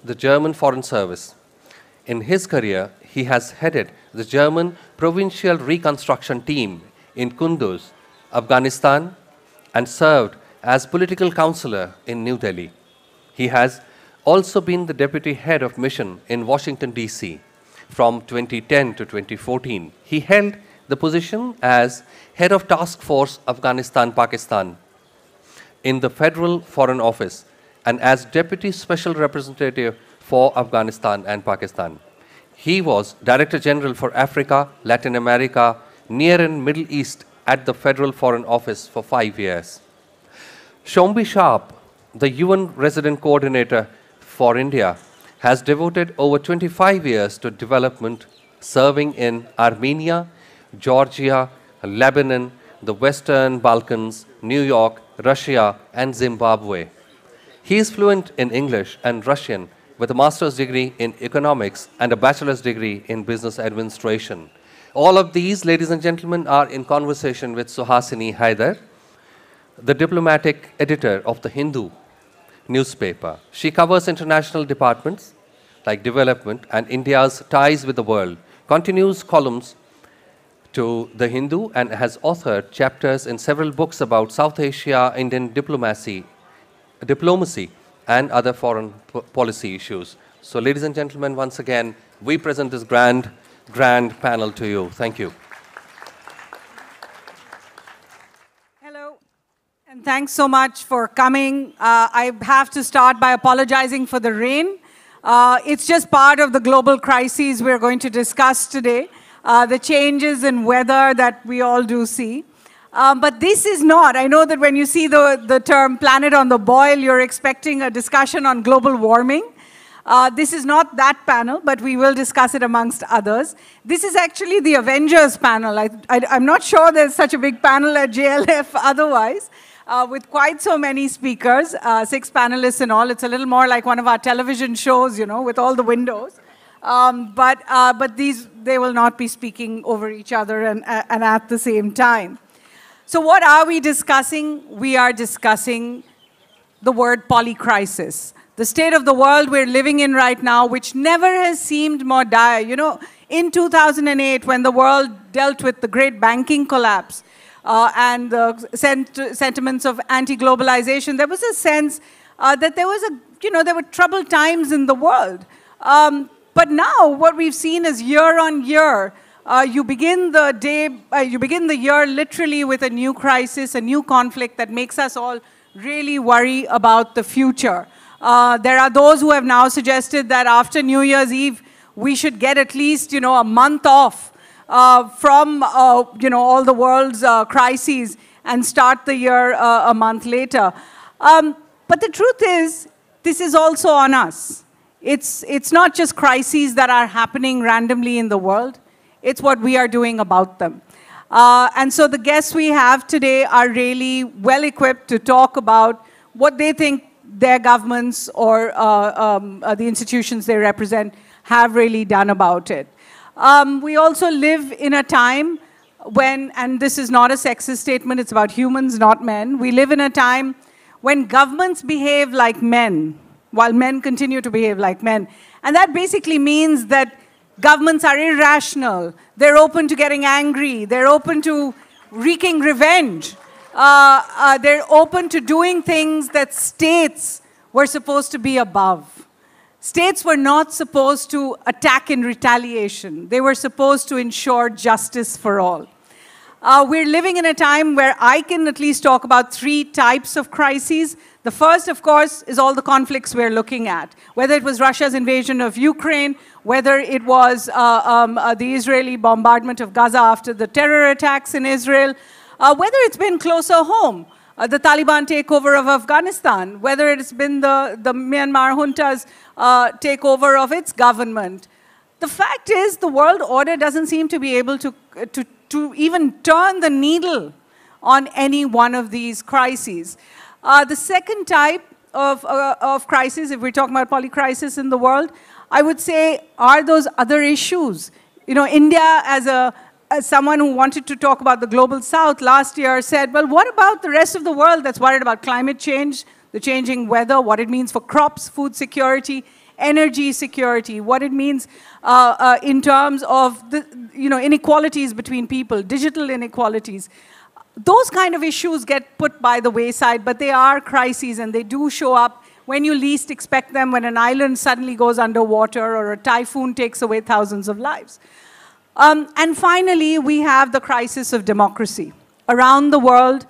the German Foreign Service. In his career, he has headed the German Provincial Reconstruction Team in Kunduz, Afghanistan, and served as political counselor in New Delhi. He has also been the deputy head of mission in Washington, D.C. From 2010 to 2014, he held the position as head of Task Force Afghanistan-Pakistan in the Federal Foreign Office and as Deputy Special Representative for Afghanistan and Pakistan. He was Director General for Africa, Latin America, Near and Middle East at the Federal Foreign Office for 5 years. Shombi Sharp, the UN Resident Coordinator for India, has devoted over 25 years to development, serving in Armenia, Georgia, Lebanon, the Western Balkans, New York, Russia, and Zimbabwe. He is fluent in English and Russian with a master's degree in economics and a bachelor's degree in business administration. All of these, ladies and gentlemen, are in conversation with Suhasini Haidar, the diplomatic editor of the Hindu newspaper. She covers international departments like development and India's ties with the world, continues columns to the Hindu, and has authored chapters in several books about South Asia, Indian diplomacy, and other foreign policy issues. So, ladies and gentlemen, once again, we present this grand panel to you. Thank you. Hello, and thanks so much for coming. I have to start by apologizing for the rain. It's just part of the global crises we're going to discuss today, the changes in weather that we all do see. But this is not. I know that when you see the term planet on the boil, you're expecting a discussion on global warming. This is not that panel, but we will discuss it amongst others. This is actually the Avengers panel. I'm not sure there's such a big panel at JLF otherwise, with quite so many speakers, 6 panelists in all. It's a little more like one of our television shows, you know, with all the windows. But they will not be speaking over each other and at the same time. So what are we discussing? We are discussing the word polycrisis. The state of the world we're living in right now, which never has seemed more dire. You know, in 2008, when the world dealt with the great banking collapse and the sentiments of anti-globalization, there was a sense that there were troubled times in the world. But now, what we've seen is year on year, you begin the year literally with a new crisis, a new conflict that makes us all really worry about the future. There are those who have now suggested that after New Year's Eve, we should get at least, a month off from, all the world's crises and start the year a month later. But the truth is, this is also on us. It's not just crises that are happening randomly in the world. It's what we are doing about them. And so the guests we have today are really well equipped to talk about what they think their governments or the institutions they represent have really done about it. We also live in a time when, and this is not a sexist statement, it's about humans, not men. We live in a time when governments behave like men, while men continue to behave like men. And that basically means that governments are irrational. They're open to getting angry. They're open to wreaking revenge. They're open to doing things that states were supposed to be above. States were not supposed to attack in retaliation. They were supposed to ensure justice for all. We're living in a time where I can at least talk about 3 types of crises. The first, of course, is all the conflicts we're looking at, whether it was Russia's invasion of Ukraine, whether it was the Israeli bombardment of Gaza after the terror attacks in Israel, whether it's been closer home, the Taliban takeover of Afghanistan, whether it's been the Myanmar junta's takeover of its government. The fact is, the world order doesn't seem to be able to even turn the needle on any one of these crises. The second type of crisis, if we're talking about polycrisis in the world, I would say are those other issues. India, as someone who wanted to talk about the global south last year, said, well, what about the rest of the world that's worried about climate change, the changing weather, what it means for crops, food security, energy security, what it means in terms of the, inequalities between people, digital inequalities. Those kind of issues get put by the wayside, but they are crises and they do show up when you least expect them, when an island suddenly goes underwater or a typhoon takes away thousands of lives. And finally, we have the crisis of democracy. Around the world,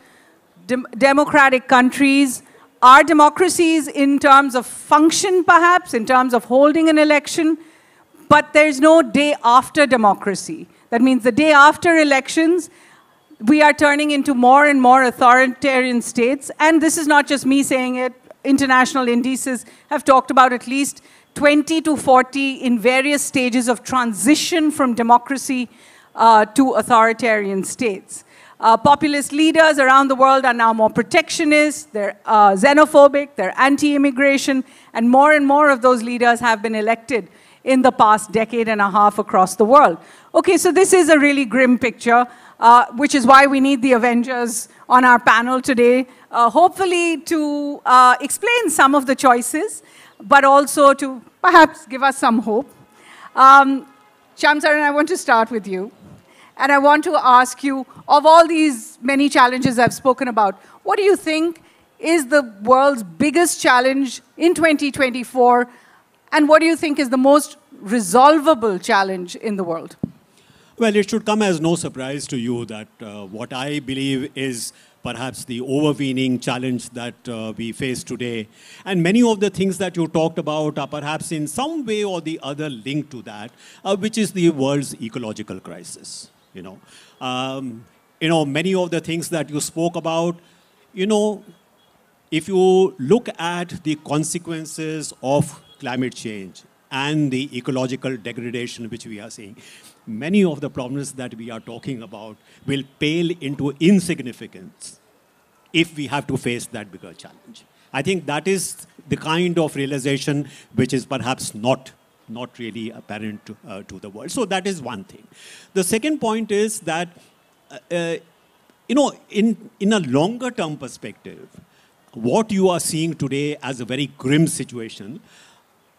democratic countries are democracies in terms of function, perhaps, in terms of holding an election, but there's no day after democracy. That means the day after elections, we are turning into more and more authoritarian states. And this is not just me saying it. International indices have talked about at least 20 to 40 in various stages of transition from democracy to authoritarian states. Populist leaders around the world are now more protectionist, they're xenophobic, they're anti-immigration, and more of those leaders have been elected in the past decade and a half across the world. Okay, so this is a really grim picture, which is why we need the Avengers on our panel today, hopefully to explain some of the choices, but also to perhaps give us some hope. Shamsaran, I want to start with you. And I want to ask you, of all these many challenges I've spoken about, what do you think is the world's biggest challenge in 2024? And what do you think is the most resolvable challenge in the world? Well, it should come as no surprise to you that what I believe is perhaps the overweening challenge that we face today. And many of the things that you talked about are perhaps in some way or the other linked to that, which is the world's ecological crisis. Many of the things that you spoke about, if you look at the consequences of climate change and the ecological degradation which we are seeing, many of the problems that we are talking about will pale into insignificance if we have to face that bigger challenge. I think that is the kind of realization which is perhaps not really apparent to the world. So that is one thing. The second point is that, in a longer term perspective, what you are seeing today as a very grim situation,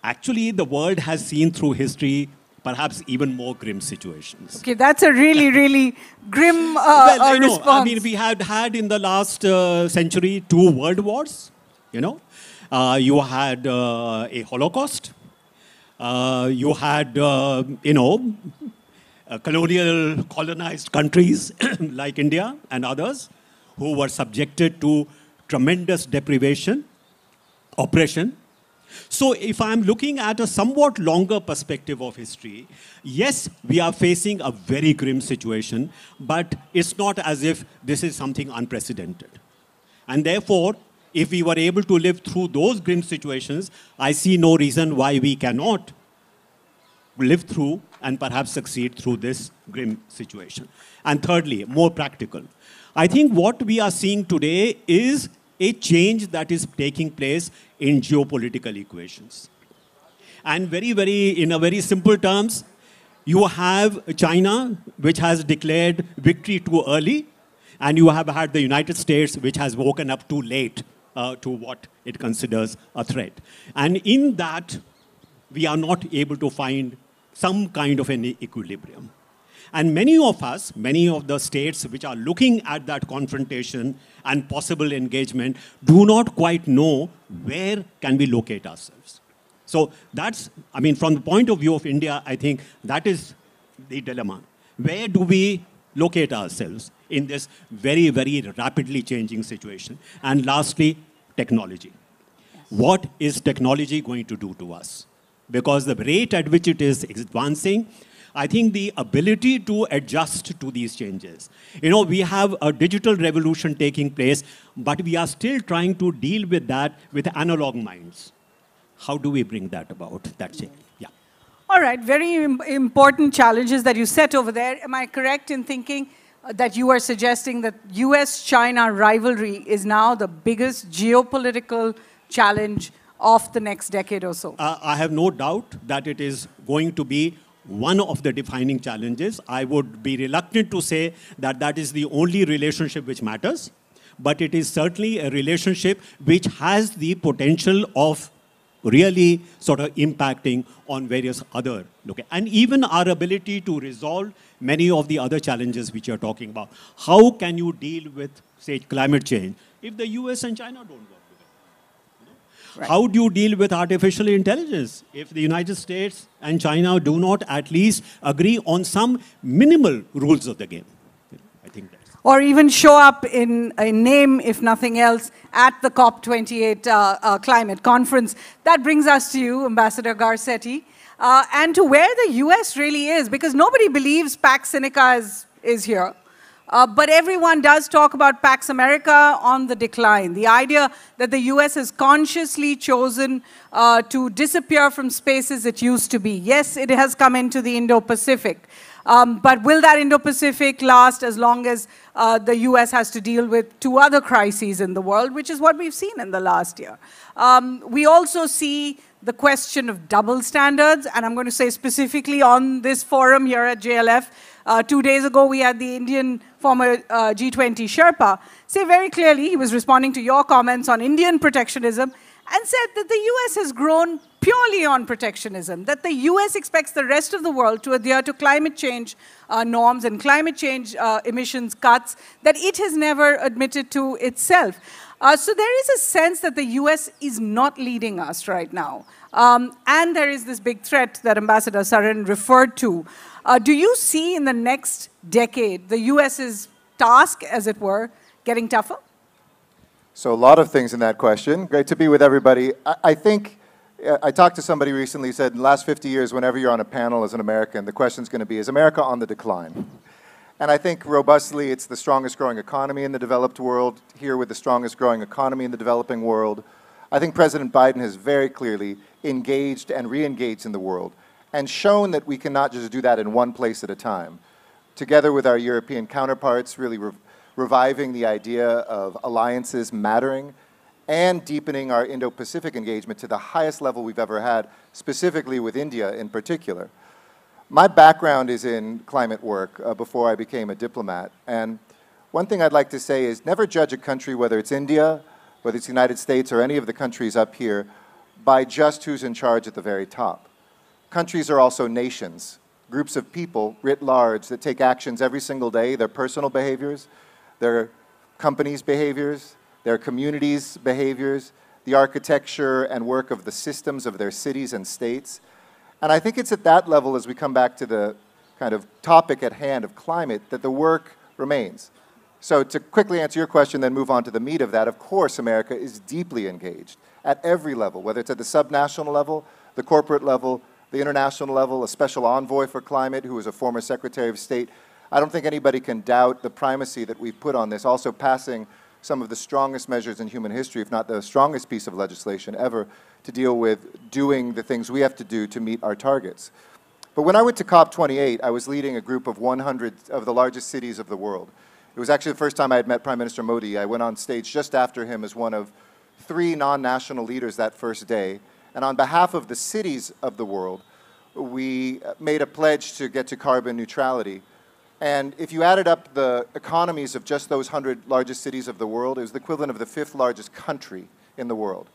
actually the world has seen through history perhaps even more grim situations. Okay, that's a really, really grim response. I mean, we had in the last century 2 world wars, you had a Holocaust. You had, colonized countries like India and others who were subjected to tremendous deprivation, oppression. So if I'm looking at a somewhat longer perspective of history, yes, we are facing a very grim situation, but it's not as if this is something unprecedented. And therefore, if we were able to live through those grim situations, I see no reason why we cannot live through and perhaps succeed through this grim situation. And thirdly, more practical. I think what we are seeing today is a change that is taking place in geopolitical equations. And in a very simple terms, you have China, which has declared victory too early, and you have had the United States, which has woken up too late to what it considers a threat. And in that, we are not able to find some kind of an equilibrium. And many of the states which are looking at that confrontation and possible engagement do not quite know where can we locate ourselves. So that's, from the point of view of India, I think that is the dilemma. Where do we locate ourselves in this very, very rapidly changing situation? And lastly, technology. Yes. What is technology going to do to us? Because the rate at which it is advancing, I think the ability to adjust to these changes. We have a digital revolution taking place, but we are still trying to deal with that with analog minds. How do we bring that about, that change? Yeah. All right, very important challenges that you set over there. Am I correct in thinking that you are suggesting that US-China rivalry is now the biggest geopolitical challenge of the next decade or so? I have no doubt that it is going to be one of the defining challenges. I would be reluctant to say that that is the only relationship which matters, but it is certainly a relationship which has the potential of really sort of impacting on various other, okay, and even our ability to resolve many of the other challenges which you're talking about. How can you deal with, say, climate change if the US and China don't work together? Right. How do you deal with artificial intelligence if the United States and China do not at least agree on some minimal rules of the game? I think that's... Or even show up in name, if nothing else, at the COP28 climate conference. That brings us to you, Ambassador Garcetti, and to where the US really is, because nobody believes Pax Sinica is here. But everyone does talk about Pax America on the decline. The idea that the US has consciously chosen to disappear from spaces it used to be. Yes, it has come into the Indo-Pacific. But will that Indo-Pacific last as long as the US has to deal with two other crises in the world, which is what we've seen in the last year? We also see the question of double standards, and I'm going to say specifically on this forum here at JLF. 2 days ago, we had the Indian former G20 Sherpa say very clearly, he was responding to your comments on Indian protectionism, and said that the US has grown purely on protectionism, that the US expects the rest of the world to adhere to climate change norms and climate change emissions cuts that it has never admitted to itself. So there is a sense that the US is not leading us right now. And there is this big threat that Ambassador Saran referred to. Do you see in the next decade the US's task, as it were, getting tougher? So a lot of things in that question. Great to be with everybody. I think, I talked to somebody recently who said in the last 50 years, whenever you're on a panel as an American, the question's going to be, is America on the decline? And I think robustly it's the strongest growing economy in the developed world, here with the strongest growing economy in the developing world. I think President Biden has very clearly engaged and re-engaged in the world and shown that we cannot just do that in one place at a time. Together with our European counterparts, really reviving the idea of alliances mattering and deepening our Indo-Pacific engagement to the highest level we've ever had, specifically with India in particular. My background is in climate work before I became a diplomat. And one thing I'd like to say is never judge a country, whether it's India, whether it's the United States or any of the countries up here, by just who's in charge at the very top. Countries are also nations, groups of people writ large that take actions every single day, their personal behaviors, their companies' behaviors, their communities' behaviors, the architecture and work of the systems of their cities and states. And I think it's at that level, as we come back to the kind of topic at hand of climate, that the work remains. So to quickly answer your question, then move on to the meat of that, of course America is deeply engaged at every level, whether it's at the subnational level, the corporate level, the international level, a special envoy for climate who is a former Secretary of State. I don't think anybody can doubt the primacy that we've put on this, also passing some of the strongest measures in human history, if not the strongest piece of legislation ever, to deal with doing the things we have to do to meet our targets. But when I went to COP28, I was leading a group of 100 of the largest cities of the world. It was actually the first time I had met Prime Minister Modi. I went on stage just after him as one of 3 non-national leaders that first day. And on behalf of the cities of the world, we made a pledge to get to carbon neutrality. And if you added up the economies of just those 100 largest cities of the world, it was the equivalent of the 5th largest country in the world.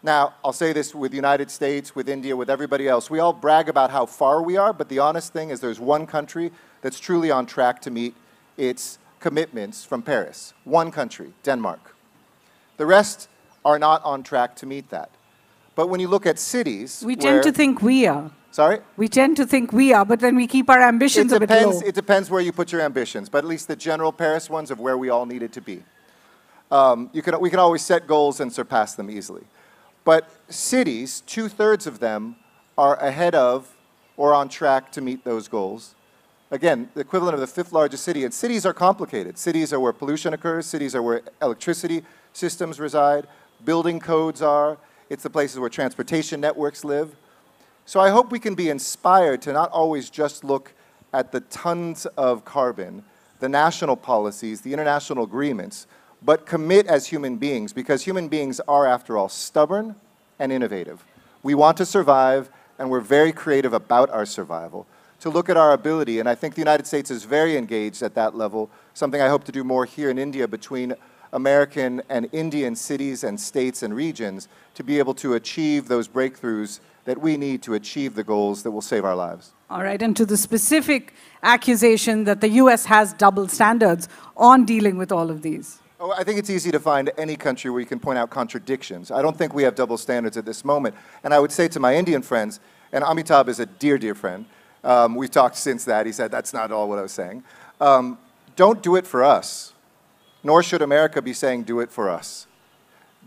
Now, I'll say this with the United States, with India, with everybody else. We all brag about how far we are, but the honest thing is there's one country that's truly on track to meet its commitments from Paris. One country, Denmark. The rest are not on track to meet that. But when you look at cities, we tend to think we are. Sorry? We tend to think we are, but then we keep our ambitions a bit low. It depends where you put your ambitions, but at least the general Paris ones of where we all needed to be. We can always set goals and surpass them easily. But cities, 2/3 of them are ahead of or on track to meet those goals. Again, the equivalent of the 5th largest city. And cities are complicated. Cities are where pollution occurs. Cities are where electricity systems reside. Building codes are. It's the places where transportation networks live. So I hope we can be inspired to not always just look at the tons of carbon, the national policies, the international agreements, but commit as human beings, because human beings are, after all, stubborn and innovative. We want to survive, and we're very creative about our survival, to look at our ability, and I think the United States is very engaged at that level, something I hope to do more here in India between American and Indian cities and states and regions to be able to achieve those breakthroughs that we need to achieve the goals that will save our lives. All right, and to the specific accusation that the US has double standards on dealing with all of these. Oh, I think it's easy to find any country where you can point out contradictions. I don't think we have double standards at this moment. And I would say to my Indian friends, and Amitabh is a dear, dear friend. We've talked since that. He said, that's not all what I was saying. Don't do it for us, nor should America be saying, do it for us.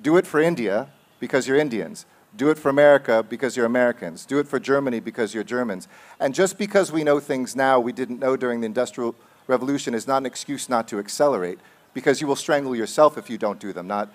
Do it for India because you're Indians. Do it for America because you're Americans. Do it for Germany because you're Germans. And just because we know things now we didn't know during the Industrial Revolution is not an excuse not to accelerate, because you will strangle yourself if you don't do them, not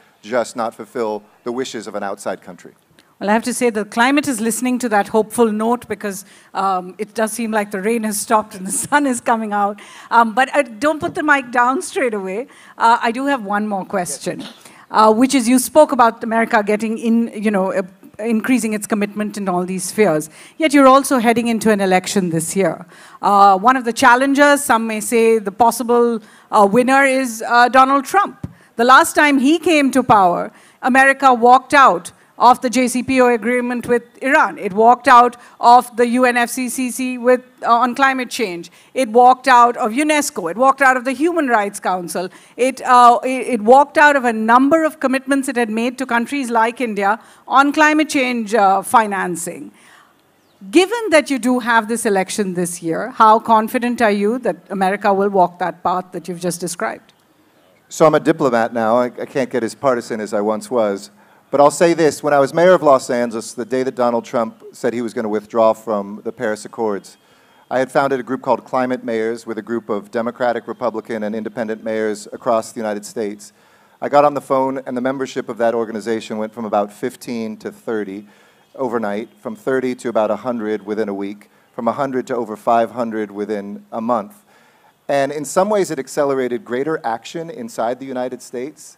fulfill the wishes of an outside country. Well, I have to say the climate is listening to that hopeful note, because it does seem like the rain has stopped and the sun is coming out. But don't put the mic down straight away. I do have one more question, which is, you spoke about America getting in, increasing its commitment in all these spheres. Yet you're also heading into an election this year. One of the challengers, some may say the possible winner, is Donald Trump. The last time he came to power, America walked out of the JCPOA agreement with Iran. It walked out of the UNFCCC on climate change. It walked out of UNESCO. It walked out of the Human Rights Council. It walked out of a number of commitments it had made to countries like India on climate change financing. Given that you do have this election this year, how confident are you that America will walk that path that you've just described? So I'm a diplomat now. I can't get as partisan as I once was. But I'll say this, when I was mayor of Los Angeles, the day that Donald Trump said he was going to withdraw from the Paris Accords, I had founded a group called Climate Mayors with a group of Democratic, Republican, and independent mayors across the United States. I got on the phone, and the membership of that organization went from about 15 to 30 overnight, from 30 to about 100 within a week, from 100 to over 500 within a month. And in some ways, it accelerated greater action inside the United States.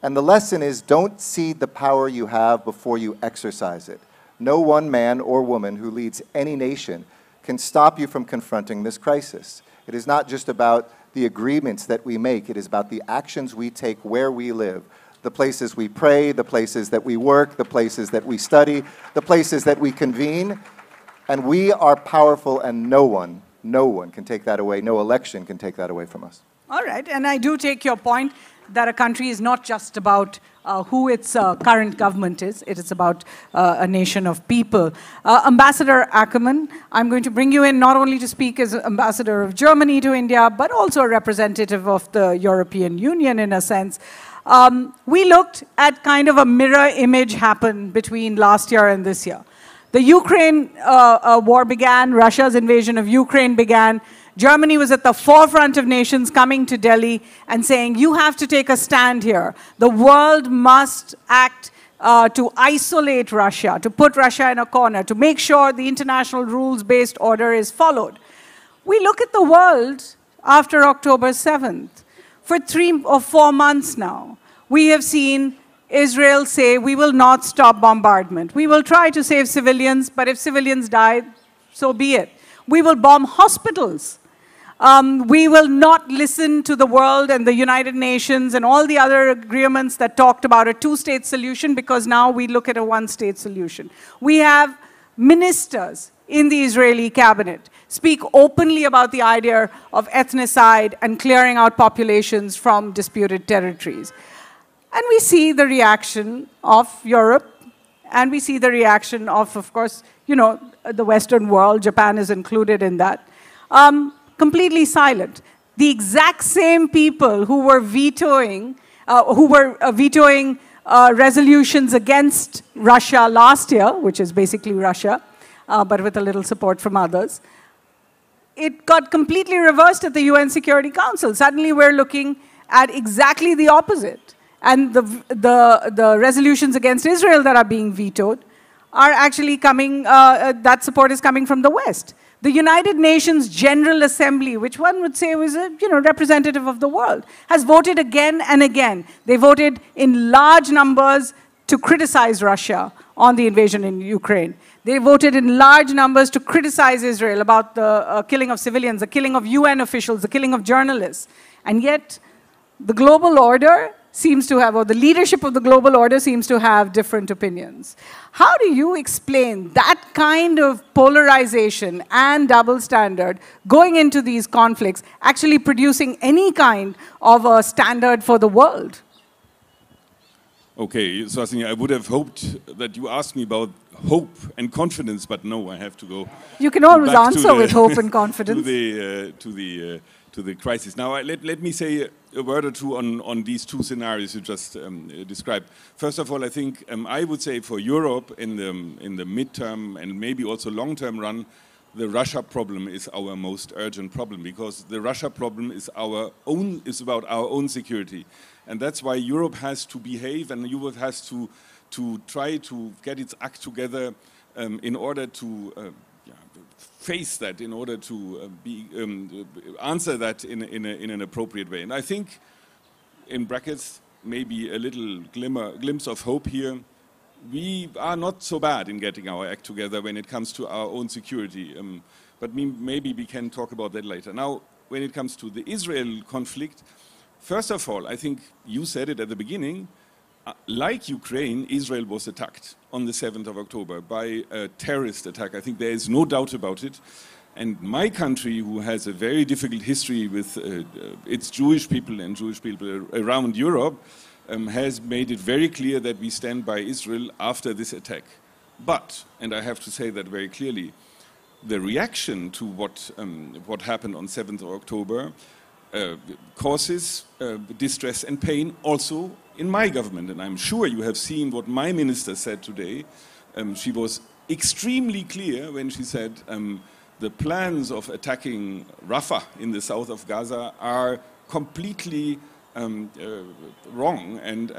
And the lesson is, don't cede the power you have before you exercise it. No one man or woman who leads any nation can stop you from confronting this crisis. It is not just about the agreements that we make. It is about the actions we take where we live, the places we pray, the places that we work, the places that we study, the places that we convene. And we are powerful, and no one can take that away. No election can take that away from us. All right, and I do take your point that a country is not just about who its current government is. It is about a nation of people. Ambassador Ackerman, I'm going to bring you in not only to speak as ambassador of Germany to India, but also a representative of the European Union in a sense. We looked at kind of a mirror image happen between last year and this year. The Ukraine war began, Russia's invasion of Ukraine began. Germany was at the forefront of nations coming to Delhi and saying, you have to take a stand here. The world must act to isolate Russia, to put Russia in a corner, to make sure the international rules-based order is followed. We look at the world after October 7th. For 3 or 4 months now, we have seen Israel say, we will not stop bombardment. We will try to save civilians, but if civilians die, so be it. We will bomb hospitals. We will not listen to the world and the United Nations and all the other agreements that talked about a two-state solution, because now we look at a one-state solution. We have ministers in the Israeli cabinet speak openly about the idea of ethnocide and clearing out populations from disputed territories. And we see the reaction of Europe, and we see the reaction of course, the Western world. Japan is included in that. Completely silent. The exact same people who were vetoing, resolutions against Russia last year, which is basically Russia, but with a little support from others, it got completely reversed at the UN Security Council. Suddenly we're looking at exactly the opposite. And the resolutions against Israel that are being vetoed are actually coming, that support is coming from the West. The United Nations General Assembly, which one would say was a representative of the world, has voted again and again. They voted in large numbers to criticize Russia on the invasion in Ukraine. They voted in large numbers to criticize Israel about the killing of civilians, the killing of UN officials, the killing of journalists. And yet, the global order seems to have, or the leadership of the global order seems to have different opinions. How do you explain that kind of polarization and double standard going into these conflicts, actually producing any kind of a standard for the world? Okay, Swasini, I would have hoped that you asked me about hope and confidence, but no, I have to go. You can always answer with hope and confidence. To the crisis. Now, let me say a word or two on these two scenarios you just described. First of all, I think I would say for Europe in the midterm and maybe also long-term run, the Russia problem is our most urgent problem, because the Russia problem is about our own security. And that's why Europe has to behave, and Europe has to try to get its act together in order to face that, in order to answer that in an appropriate way. And I think, in brackets, maybe a little glimpse of hope here. We are not so bad in getting our act together when it comes to our own security. But maybe we can talk about that later. Now, when it comes to the Israel conflict, first of all, I think you said it at the beginning, like Ukraine, Israel was attacked on the 7th of October by a terrorist attack. I think there is no doubt about it. And my country, who has a very difficult history with its Jewish people and Jewish people around Europe, has made it very clear that we stand by Israel after this attack. But, and I have to say that very clearly, the reaction to what happened on 7th of October causes distress and pain also in my government. And I'm sure you have seen what my minister said today. She was extremely clear when she said the plans of attacking Rafah in the south of Gaza are completely wrong and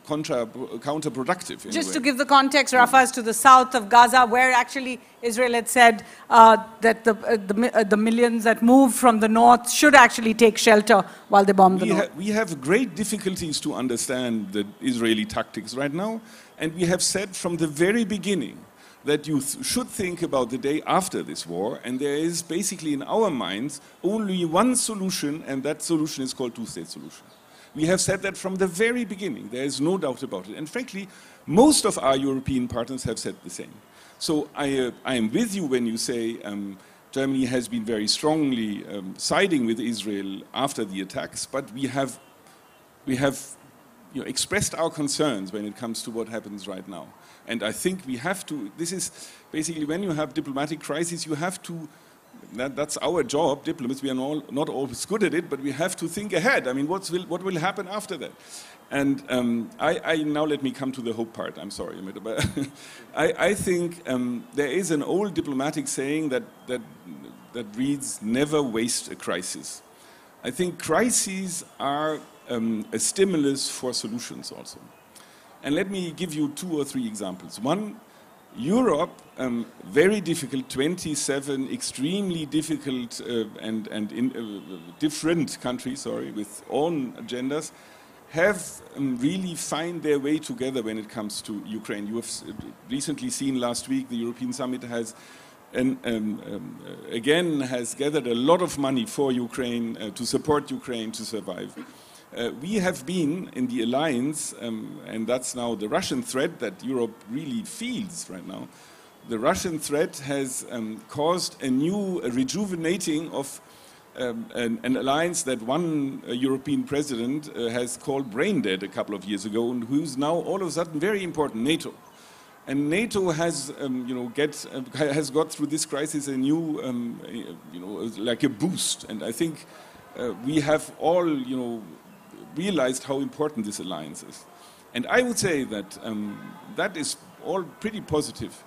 counterproductive. Just to give the context, Rafah is to the south of Gaza, where actually Israel had said that the millions that moved from the north should actually take shelter while they bomb the north. We have great difficulties to understand the Israeli tactics right now, and we have said from the very beginning that you should think about the day after this war, and there is basically in our minds only one solution, and that solution is called two-state solution. We have said that from the very beginning. There is no doubt about it. And frankly, most of our European partners have said the same. So I am with you when you say Germany has been very strongly siding with Israel after the attacks, but we have expressed our concerns when it comes to what happens right now. And I think we have to, this is basically when you have diplomatic crises, you have to, that's our job, diplomats, we are not always good at it, but we have to think ahead. I mean, what will happen after that? And now let me come to the hope part, I'm sorry, but I think there is an old diplomatic saying that reads, never waste a crisis. I think crises are a stimulus for solutions also. And let me give you 2 or 3 examples. One, Europe, very difficult, 27 extremely difficult different countries, with own agendas, have really found their way together when it comes to Ukraine. You have recently seen last week the European Summit has again gathered a lot of money for Ukraine, to support Ukraine to survive. We have been in the alliance, and that's now the Russian threat that Europe really feels right now. The Russian threat has caused a new rejuvenating of an alliance that one European president has called brain dead a couple of years ago, and who's now all of a sudden very important, NATO. And NATO has, has got through this crisis a new, like a boost. And I think we have all, realized how important this alliance is. And I would say that that is all pretty positive.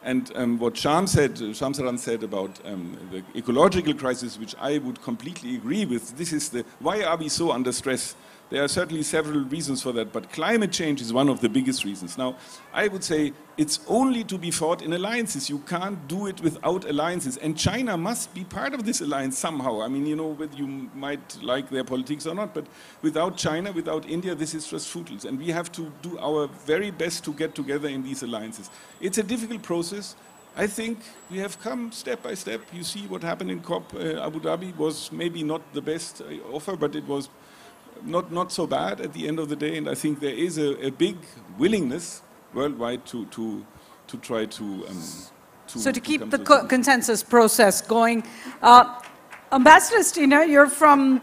And what Shamsaran said about the ecological crisis, which I would completely agree with, this is why are we so under stress? There are certainly several reasons for that, but climate change is one of the biggest reasons. Now, I would say it's only to be fought in alliances. You can't do it without alliances. And China must be part of this alliance somehow. I mean, whether you might like their politics or not, but without China, without India, this is just fruitless. And we have to do our very best to get together in these alliances. It's a difficult process. I think we have come step by step. You see what happened in COP Abu Dhabi was maybe not the best offer, but it was not so bad at the end of the day, and I think there is a big willingness worldwide to try to so to keep the consensus process going. Ambassador Stina, you're from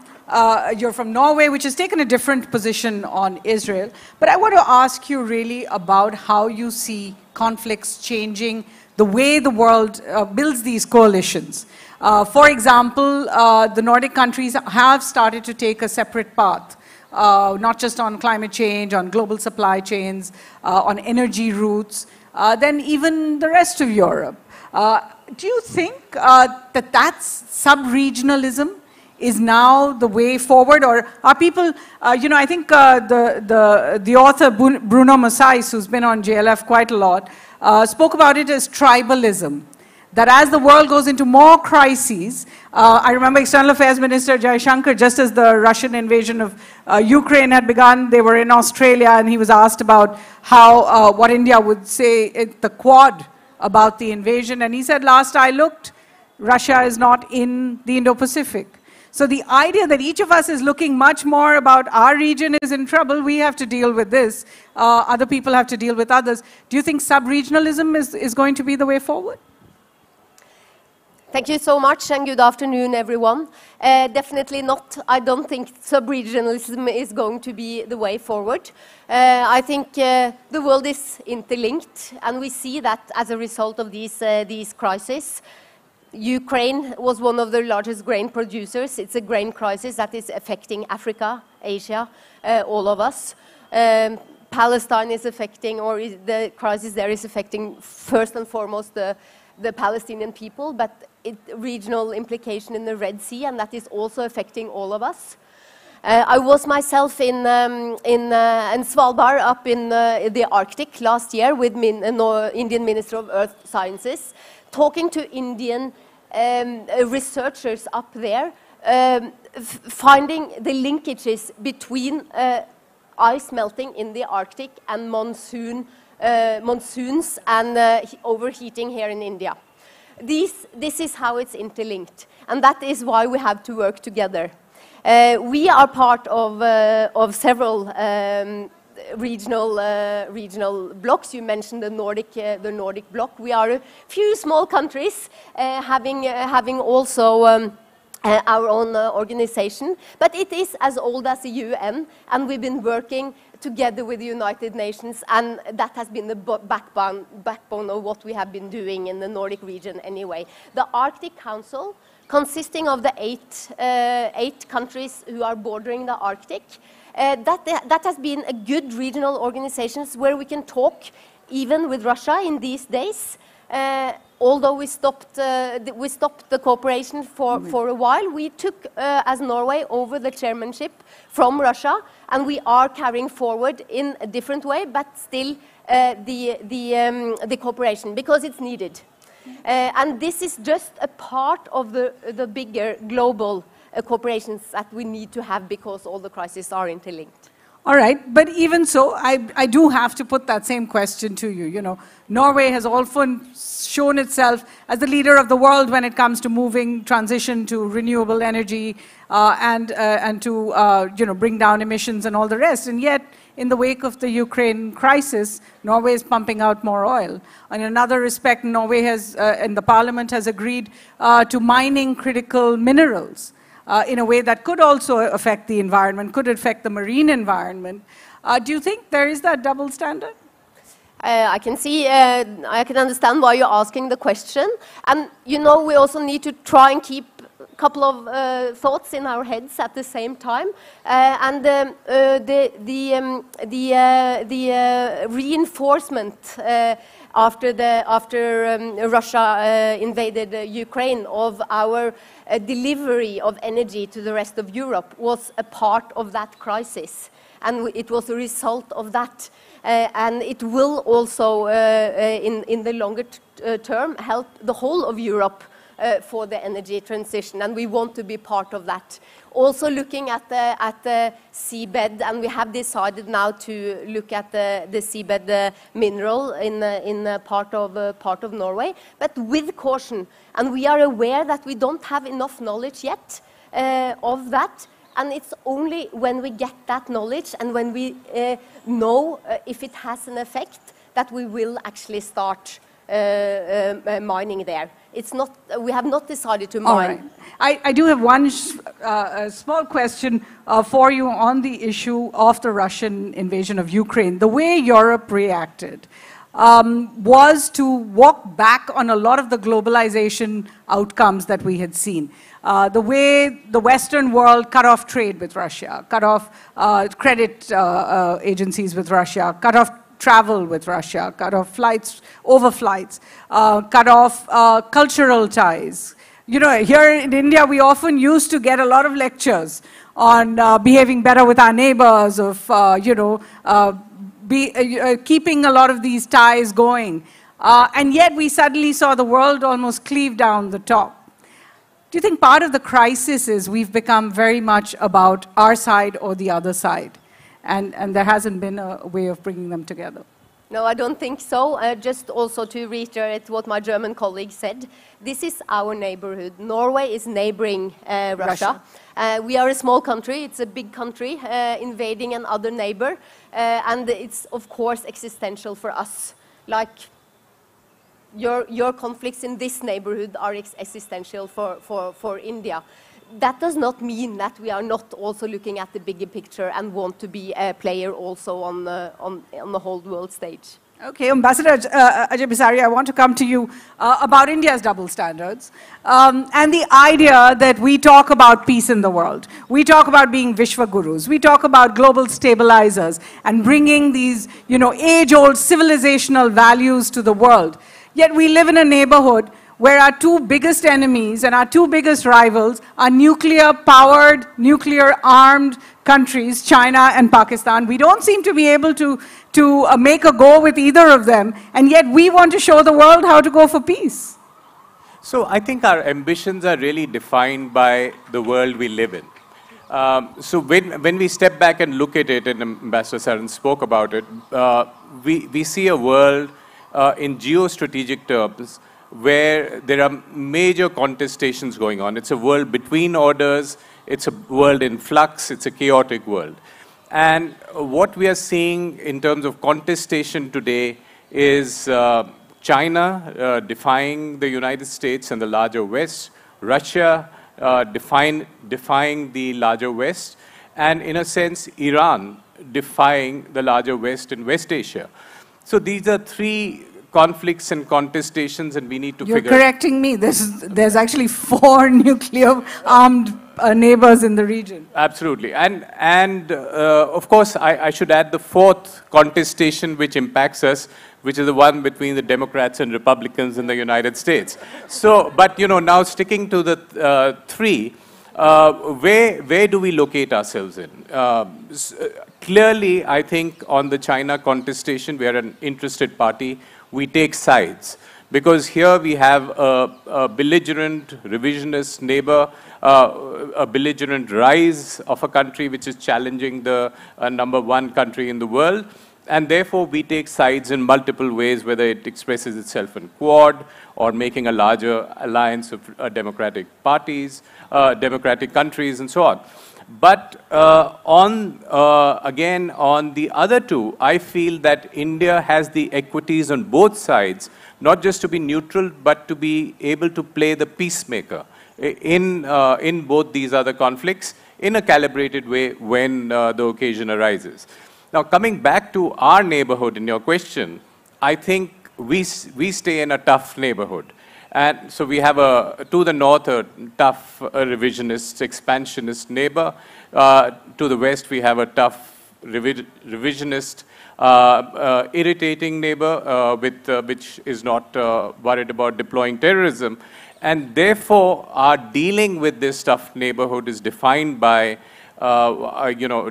Norway, which has taken a different position on Israel. But I want to ask you really about how you see conflicts changing the way the world builds these coalitions. For example, the Nordic countries have started to take a separate path, not just on climate change, on global supply chains, on energy routes, than even the rest of Europe. Do you think that that's sub-regionalism is now the way forward, or are people, you know, I think the author Bruno Massais, who's been on JLF quite a lot, spoke about it as tribalism. That as the world goes into more crises, I remember External Affairs Minister Jaishankar, just as the Russian invasion of Ukraine had begun, they were in Australia, and he was asked about how, what India would say at the Quad about the invasion, and he said, last I looked, Russia is not in the Indo-Pacific. So the idea that each of us is looking much more about our region is in trouble, we have to deal with this, other people have to deal with others. Do you think sub-regionalism is going to be the way forward? Thank you so much, and good afternoon, everyone. Definitely not. I don't think sub-regionalism is going to be the way forward. I think the world is interlinked, and we see that as a result of these crises. Ukraine was one of the largest grain producers. It's a grain crisis that is affecting Africa, Asia, all of us. Palestine is affecting, or the crisis there is affecting first and foremost the Palestinian people, but regional implication in the Red Sea, and that is also affecting all of us. I was myself in Svalbard, up in the Arctic last year with Indian Minister of Earth Sciences, talking to Indian researchers up there, finding the linkages between ice melting in the Arctic and monsoons and overheating here in India. This is how it's interlinked, and that is why we have to work together. We are part of several regional blocks. You mentioned the Nordic bloc. We are a few small countries having also our own organization, but it is as old as the UN, and we've been working together with the United Nations, and that has been the backbone of what we have been doing in the Nordic region anyway. The Arctic Council, consisting of the eight countries who are bordering the Arctic, that has been a good regional organization where we can talk even with Russia in these days. Although we stopped the cooperation for a while, we took, as Norway, over the chairmanship from Russia, and we are carrying forward in a different way, but still the cooperation, because it's needed. And this is just a part of the bigger global cooperations that we need to have, because all the crises are interlinked. All right, but even so, I do have to put that same question to you. You know, Norway has often shown itself as the leader of the world when it comes to moving transition to renewable energy and to bring down emissions and all the rest. And yet, in the wake of the Ukraine crisis, Norway is pumping out more oil. In another respect, Norway has, and the parliament has agreed to mining critical minerals. In a way that could also affect the environment, could affect the marine environment. Do you think there is that double standard? I can see, I can understand why you're asking the question. And, you know, we also need to try and keep a couple of thoughts in our heads at the same time. The reinforcement after Russia invaded Ukraine of our delivery of energy to the rest of Europe was a part of that crisis, and it was a result of that. And it will also, in the longer term, help the whole of Europe for the energy transition, and we want to be part of that. Also looking at the seabed, and we have decided now to look at the seabed mineral in part of Norway, but with caution. And we are aware that we don't have enough knowledge yet of that, And it's only when we get that knowledge and when we know if it has an effect that we will actually start mining there. It's not, we have not decided to mine. Right. I do have one small question for you on the issue of the Russian invasion of Ukraine. The way Europe reacted was to walk back on a lot of the globalization outcomes that we had seen. The way the Western world cut off trade with Russia, cut off credit agencies with Russia, cut off travel with Russia, cut off flights, overflights, cut off cultural ties. You know, here in India, we often used to get a lot of lectures on behaving better with our neighbors, of, keeping a lot of these ties going. And yet we suddenly saw the world almost cleave down the top. Do you think part of the crisis is we've become very much about our side or the other side? And there hasn't been a way of bringing them together? No, I don't think so. Just also to reiterate what my German colleague said, this is our neighborhood. Norway is neighboring Russia. We are a small country. It's a big country invading another neighbor. And it's, of course, existential for us. Like, your conflicts in this neighborhood are existential for India. That does not mean that we are not also looking at the bigger picture and want to be a player also on the whole world stage. Okay, Ambassador Ajit, I want to come to you about India's double standards and the idea that we talk about peace in the world. We talk about being Vishwa Gurus. We talk about global stabilizers and bringing these, age-old civilizational values to the world. Yet we live in a neighborhood where our two biggest enemies and our two biggest rivals are nuclear-powered, nuclear-armed countries, China and Pakistan. We don't seem to be able to make a go with either of them, and yet we want to show the world how to go for peace. So I think our ambitions are really defined by the world we live in. So when we step back and look at it, and Ambassador Saran spoke about it, we see a world in geostrategic terms where there are major contestations going on. It's a world between orders, it's a world in flux, it's a chaotic world. And what we are seeing in terms of contestation today is China defying the United States and the larger West, Russia defying the larger West, and in a sense, Iran defying the larger West in West Asia. So these are three conflicts and contestations, and we need to figure... You're correcting me. There's actually 4 nuclear-armed neighbors in the region. Absolutely. And of course, I should add the 4th contestation which impacts us, which is the one between the Democrats and Republicans in the United States. So, but now sticking to the 3, where do we locate ourselves in? Clearly, I think on the China contestation, we are an interested party. We take sides, because here we have a belligerent, revisionist neighbor, a belligerent rise of a country which is challenging the #1 country in the world, and therefore we take sides in multiple ways, whether it expresses itself in Quad or making a larger alliance of democratic parties, democratic countries, and so on. But again, on the other 2, I feel that India has the equities on both sides, not just to be neutral, but to be able to play the peacemaker in both these other conflicts in a calibrated way when the occasion arises. Now, coming back to our neighborhood in your question, I think we stay in a tough neighborhood. And so we have to the north, a tough revisionist, expansionist neighbor. To the west, we have a tough revisionist, irritating neighbor which is not worried about deploying terrorism. And therefore, our dealing with this tough neighborhood is defined by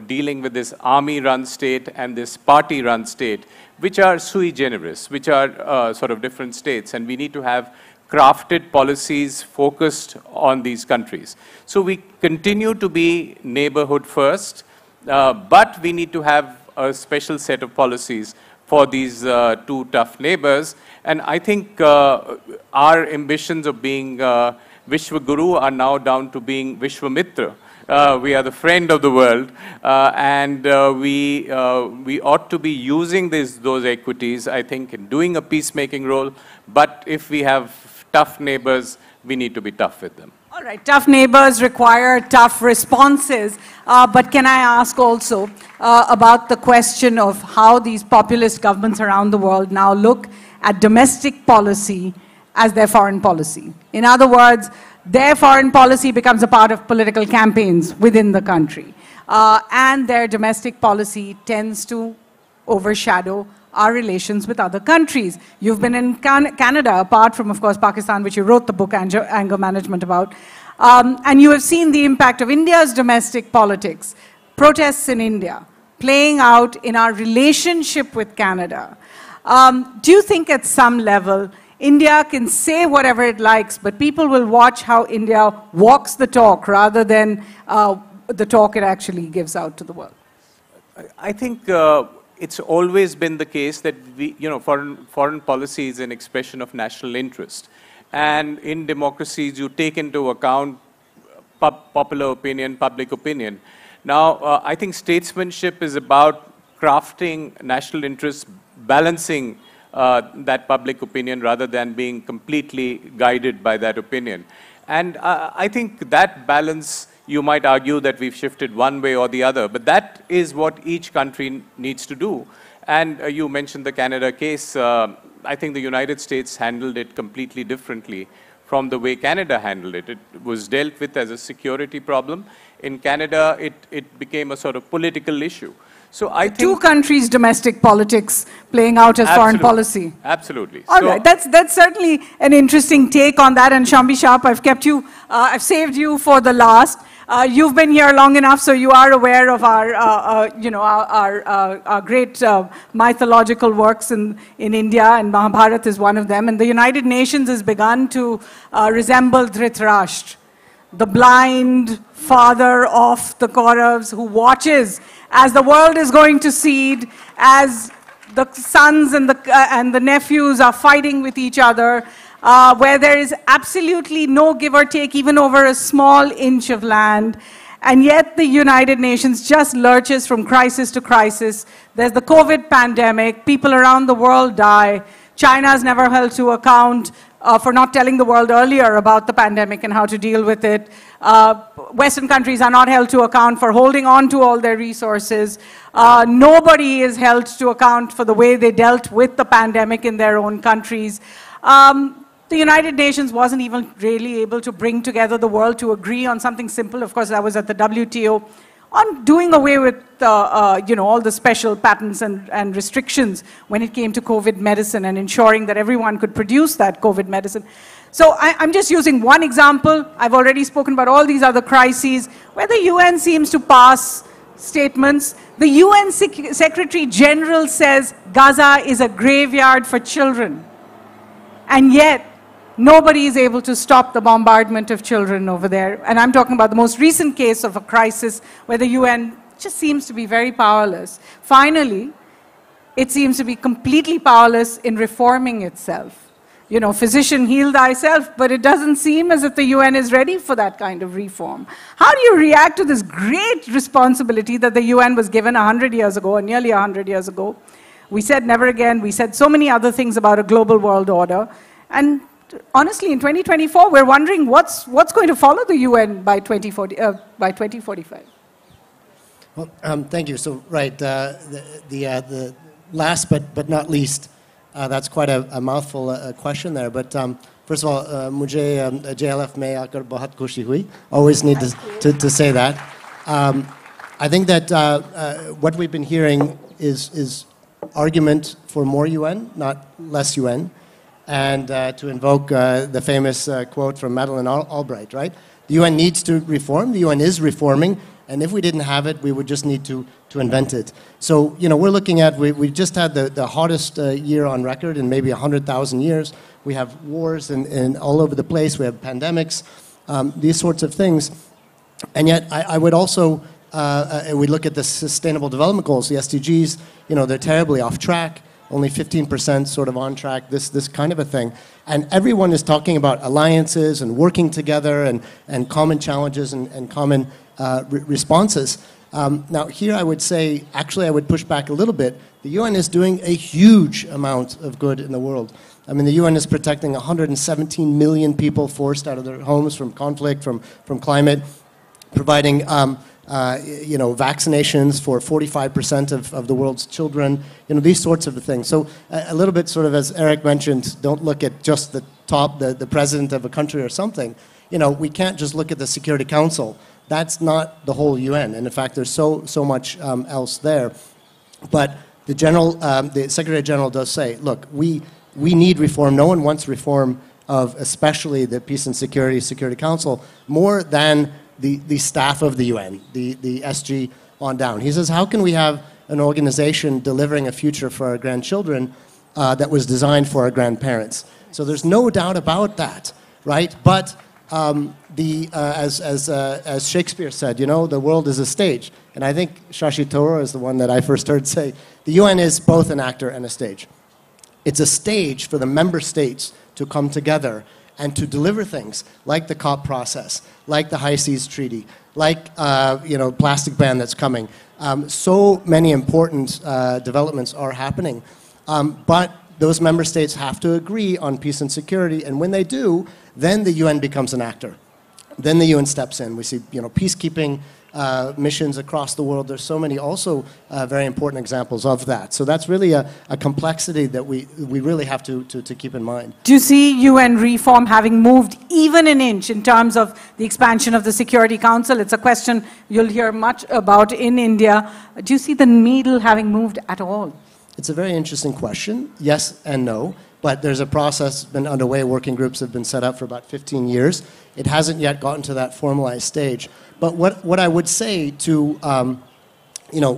dealing with this army-run state and this party-run state, which are sui generis, which are sort of different states. And we need to have crafted policies focused on these countries. So we continue to be neighborhood first, but we need to have a special set of policies for these 2 tough neighbors. And I think our ambitions of being Vishwa Guru are now down to being Vishwa Mitra, We are the friend of the world, and we ought to be using those equities, I think, in doing a peacemaking role. But if we have tough neighbors, we need to be tough with them. All right, tough neighbors require tough responses. But can I ask also about the question of how these populist governments around the world now look at domestic policy as their foreign policy? In other words, their foreign policy becomes a part of political campaigns within the country. And their domestic policy tends to overshadow our relations with other countries. You've been in Canada, apart from, of course, Pakistan, which you wrote the book Anger Management about. And you have seen the impact of India's domestic politics, protests in India, playing out in our relationship with Canada. Do you think at some level, India can say whatever it likes, but people will watch how India walks the talk rather than the talk it actually gives out to the world? I think it's always been the case that foreign policy is an expression of national interest. And in democracies, you take into account popular opinion, public opinion. Now, I think statesmanship is about crafting national interests, balancing that public opinion rather than being completely guided by that opinion. And I think that balance, you might argue that we've shifted one way or the other, but that is what each country needs to do. And you mentioned the Canada case. I think the United States handled it completely differently from the way Canada handled it. It was dealt with as a security problem. In Canada, it became a sort of political issue. So I think two countries' domestic politics playing out as foreign policy. Absolutely. All right, that's certainly an interesting take on that. And Shambi Sharp, I've saved you for the last. You've been here long enough, so you are aware of our great mythological works in India, and Mahabharata is one of them. And the United Nations has begun to resemble Dhritarashtra, the blind father of the Kauravas who watches as the world is going to cede, as the sons and the nephews are fighting with each other, where there is absolutely no give or take even over a small inch of land. And yet the United Nations just lurches from crisis to crisis. There's the COVID pandemic, people around the world die. China is never held to account for not telling the world earlier about the pandemic and how to deal with it. Western countries are not held to account for holding on to all their resources. Nobody is held to account for the way they dealt with the pandemic in their own countries. The United Nations wasn't even really able to bring together the world to agree on something simple. Of course, that was at the WTO, on doing away with all the special patents and restrictions when it came to COVID medicine and ensuring that everyone could produce that COVID medicine. So I'm just using one example. I've already spoken about all these other crises where the UN seems to pass statements. The UN Secretary General says Gaza is a graveyard for children. And yet, nobody is able to stop the bombardment of children over there. And I'm talking about the most recent case of a crisis where the UN just seems to be very powerless. Finally, it seems to be completely powerless in reforming itself. You know, physician, heal thyself, but it doesn't seem as if the UN is ready for that kind of reform. How do you react to this great responsibility that the UN was given 100 years ago, or nearly 100 years ago? We said never again. We said so many other things about a global world order. And honestly, in 2024, we're wondering what's going to follow the UN by 2045. Well, thank you. So, right, the last but not least, that's quite a mouthful question there. But first of all, mujhe JLF mein aakar bahut khushi hui. Always need to say that. I think that what we've been hearing is argument for more UN, not less UN, and to invoke the famous quote from Madeleine Albright, right? The UN needs to reform. The UN is reforming. And if we didn't have it, we would just need to invent it. So, you know, we're looking at, we just had the hottest year on record in maybe 100,000 years. We have wars in all over the place. We have pandemics, these sorts of things. And yet, I would also, we look at the Sustainable Development Goals, the SDGs, you know, they're terribly off track. Only 15% sort of on track, this kind of a thing. And everyone is talking about alliances and working together and common challenges and common responses. Now, here I would say, actually, I would push back a little bit. The UN is doing a huge amount of good in the world. I mean, the UN is protecting 117 million people forced out of their homes from conflict, from climate, providing vaccinations for 45% of the world's children, these sorts of things. So a little bit sort of, as Eric mentioned, don't look at just the top, the president of a country or something. We can't just look at the Security Council. That's not the whole UN. And in fact, there's so much else there. But the Secretary General does say, look, we need reform. No one wants reform of especially the Peace and Security Council more than the staff of the UN, the SG on down. He says, how can we have an organization delivering a future for our grandchildren that was designed for our grandparents? So there's no doubt about that, right? But as Shakespeare said, the world is a stage. And I think Shashi Tharoor is the one that I first heard say, the UN is both an actor and a stage. It's a stage for the member states to come together and to deliver things like the COP process, like the High Seas Treaty, like plastic ban that's coming. So many important developments are happening. But those member states have to agree on peace and security, and when they do, then the UN becomes an actor. Then the UN steps in. We see peacekeeping missions across the world. There's so many also very important examples of that. So that's really a complexity that we really have to keep in mind. Do you see UN reform having moved even an inch in terms of the expansion of the Security Council? It's a question you'll hear much about in India. Do you see the needle having moved at all? It's a very interesting question. Yes and no. But there's a process been underway. Working groups have been set up for about 15 years. It hasn't yet gotten to that formalized stage. But what I would say to, there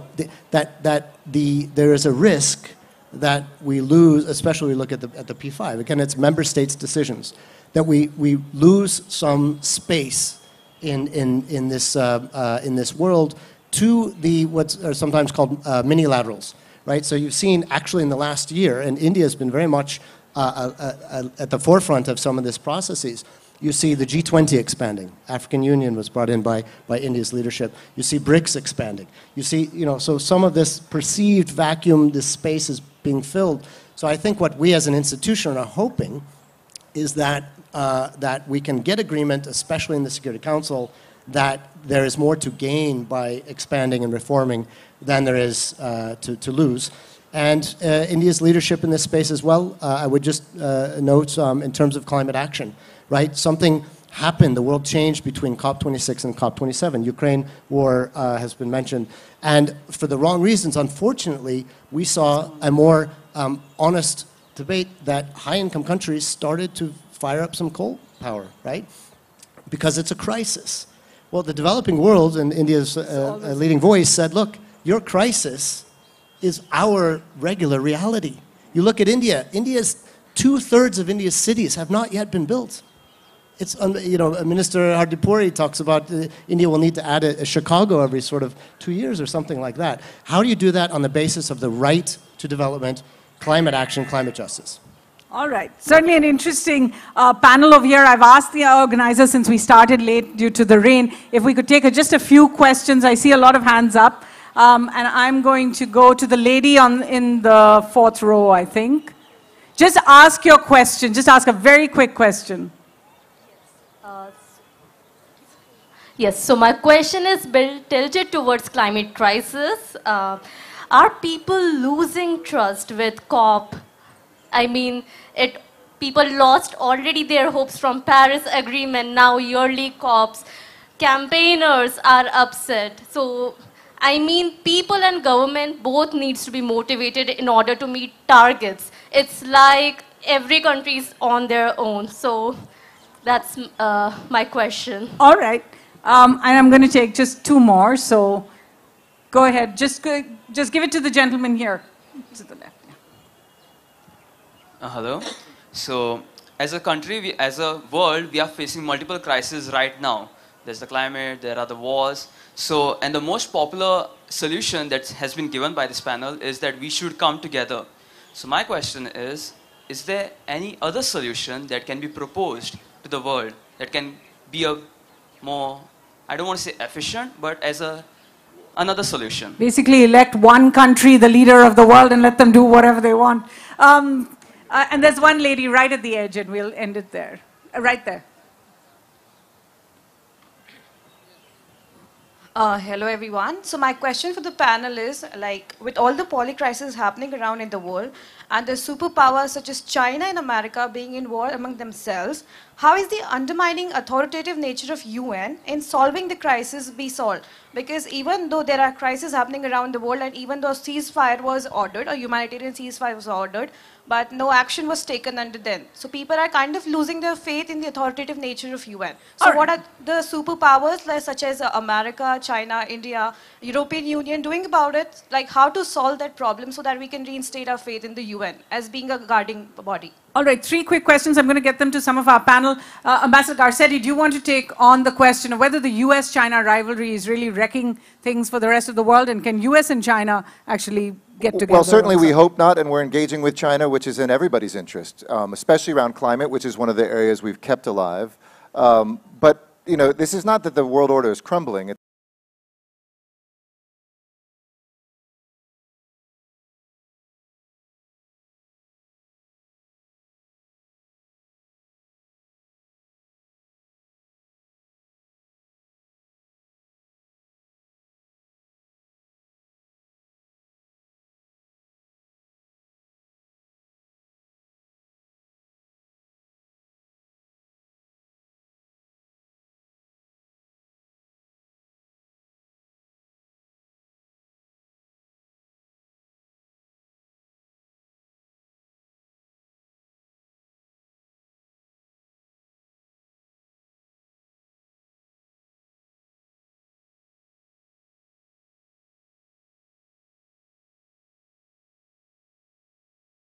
is a risk that we lose, especially we look at the P5. Again, it's member states' decisions, that we lose some space in this world to what are sometimes called minilaterals. Right? So you've seen actually in the last year, and India has been very much at the forefront of some of these processes. You see the G20 expanding. African Union was brought in by India's leadership. You see BRICS expanding. You see, so some of this perceived vacuum, this space is being filled. So I think what we as an institution are hoping is that we can get agreement, especially in the Security Council, that there is more to gain by expanding and reforming than there is to lose. And India's leadership in this space as well, I would just note in terms of climate action, right? Something happened, the world changed between COP26 and COP27. Ukraine war has been mentioned. And for the wrong reasons, unfortunately, we saw a more honest debate that high-income countries started to fire up some coal power, right? Because it's a crisis. Well, the developing world, and India's leading voice, said, look, your crisis is our regular reality. You look at India. Two-thirds of India's cities have not yet been built. It's, Minister Hardipuri talks about India will need to add a Chicago every sort of 2 years or something like that. How do you do that on the basis of the right to development, climate action, climate justice? All right. Certainly an interesting panel over here. I've asked the organizers, since we started late due to the rain, if we could take just a few questions. I see a lot of hands up. And I'm going to go to the lady in the fourth row, I think. Just ask your question. Just ask a very quick question. Yes, so my question is tilted towards climate crisis. Are people losing trust with COP? I mean, people lost already their hopes from Paris Agreement, now yearly COPs. Campaigners are upset. So, I mean, people and government both needs to be motivated in order to meet targets. It's like every country is on their own. So, that's my question. All right. And I'm going to take just two more. So, go ahead. Just give it to the gentleman here to the left. Hello. So, as a country, as a world, we are facing multiple crises right now. There's the climate, there are the wars. So, and the most popular solution that has been given by this panel is that we should come together. So, my question is there any other solution that can be proposed to the world that can be a more I don't want to say efficient, but as another solution. Basically, elect one country the leader of the world and let them do whatever they want. And there's one lady right at the edge, and we'll end it there. Right there. Hello everyone. So my question for the panel is, like, with all the polycrises happening around in the world and the superpowers such as China and America being in war among themselves, how is the undermining authoritative nature of UN in solving the crisis be solved? Because even though there are crises happening around the world and even though ceasefire was ordered, a humanitarian ceasefire was ordered, but no action was taken under them. So people are kind of losing their faith in the authoritative nature of UN. So what are the superpowers such as America, China, India, European Union doing about it? Like how to solve that problem so that we can reinstate our faith in the UN as being a guarding body? All right, 3 quick questions. I'm going to get them to some of our panel. Ambassador Garcetti, do you want to take on the question of whether the US-China rivalry is really wrecking things for the rest of the world, and can US and China actually get together? Well, certainly we hope not, and we're engaging with China, which is in everybody's interest, especially around climate, which is one of the areas we've kept alive. But, you know, this is not that the world order is crumbling.